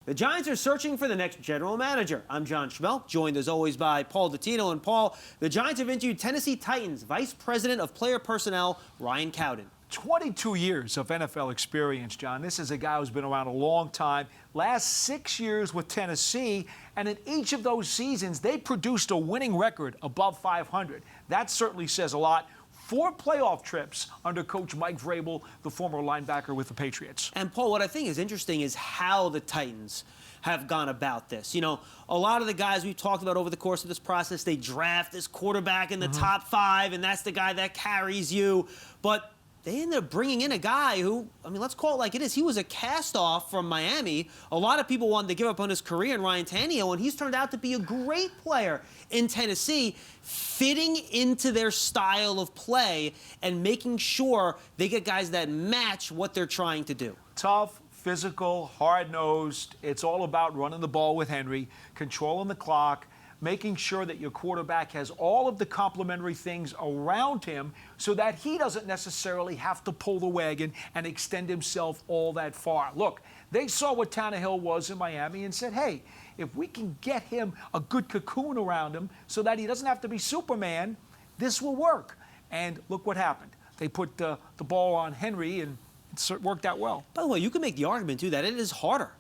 The Giants are searching for the next general manager. I'm John Schmelk, joined as always by Paul Dottino. And Paul, the Giants have interviewed Tennessee Titans Vice President of Player Personnel, Ryan Cowden. 22 years of NFL experience, John. This is a guy who's been around a long time. Last 6 years with Tennessee, and in each of those seasons, they produced a winning record above 500. That certainly says a lot. 4 playoff trips under Coach Mike Vrabel, the former linebacker with the Patriots. And, Paul, what I think is interesting is how the Titans have gone about this. You know, a lot of the guys we've talked about over the course of this process, they draft this quarterback in the top 5, and that's the guy that carries you. But they ended up bringing in a guy who, I mean, let's call it like it is. He was a cast-off from Miami. A lot of people wanted to give up on his career in Ryan Tannehill, and he's turned out to be a great player in Tennessee, fitting into their style of play and making sure they get guys that match what they're trying to do. Tough, physical, hard-nosed. It's all about running the ball with Henry, controlling the clock, making sure that your quarterback has all of the complementary things around him so that he doesn't necessarily have to pull the wagon and extend himself all that far. Look, they saw what Tannehill was in Miami and said, hey, if we can get him a good cocoon around him so that he doesn't have to be Superman, this will work. And look what happened. They put the ball on Henry, and it worked out well. By the way, you can make the argument, too, that it is harder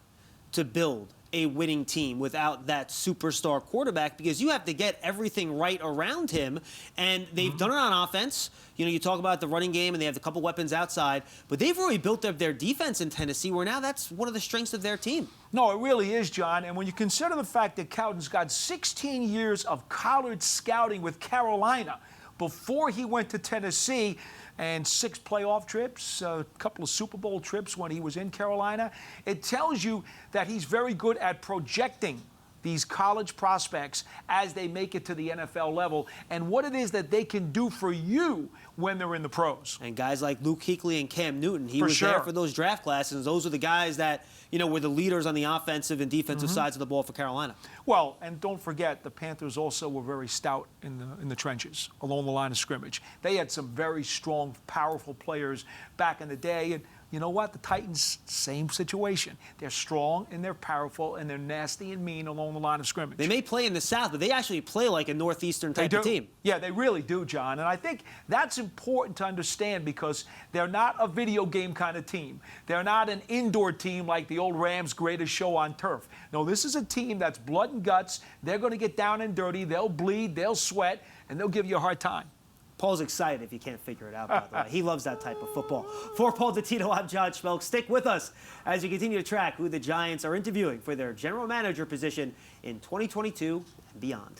to build a winning team without that superstar quarterback because you have to get everything right around him, and they've done it on offense. You know, you talk about the running game, and they have a couple weapons outside, but they've really built up their defense in Tennessee, where now that's one of the strengths of their team. No, it really is, John, and when you consider the fact that Cowden's got 16 years of college scouting with Carolina before he went to Tennessee, and 6 playoff trips, a couple of Super Bowl trips when he was in Carolina. It tells you that he's very good at projecting these college prospects as they make it to the NFL level and what it is that they can do for you when they're in the pros. And guys like Luke Kuechly and Cam Newton, he was there for those draft classes. Those are the guys that, you know, were the leaders on the offensive and defensive sides of the ball for Carolina. Well, and don't forget, the Panthers also were very stout in the trenches along the line of scrimmage. They had some very strong, powerful players back in the day. And you know what? The Titans, same situation. They're strong and they're powerful and they're nasty and mean along the line of scrimmage. They may play in the South, but they actually play like a Northeastern type of team. Yeah, they really do, John. And I think that's important to understand because they're not a video game kind of team. They're not an indoor team like the old Rams' greatest show on turf. No, this is a team that's blood and guts. They're going to get down and dirty. They'll bleed, they'll sweat, and they'll give you a hard time. Paul's excited if you can't figure it out, by the way. He loves that type of football. For Paul Dottino, I'm John Schmelk. Stick with us as we continue to track who the Giants are interviewing for their general manager position in 2022 and beyond.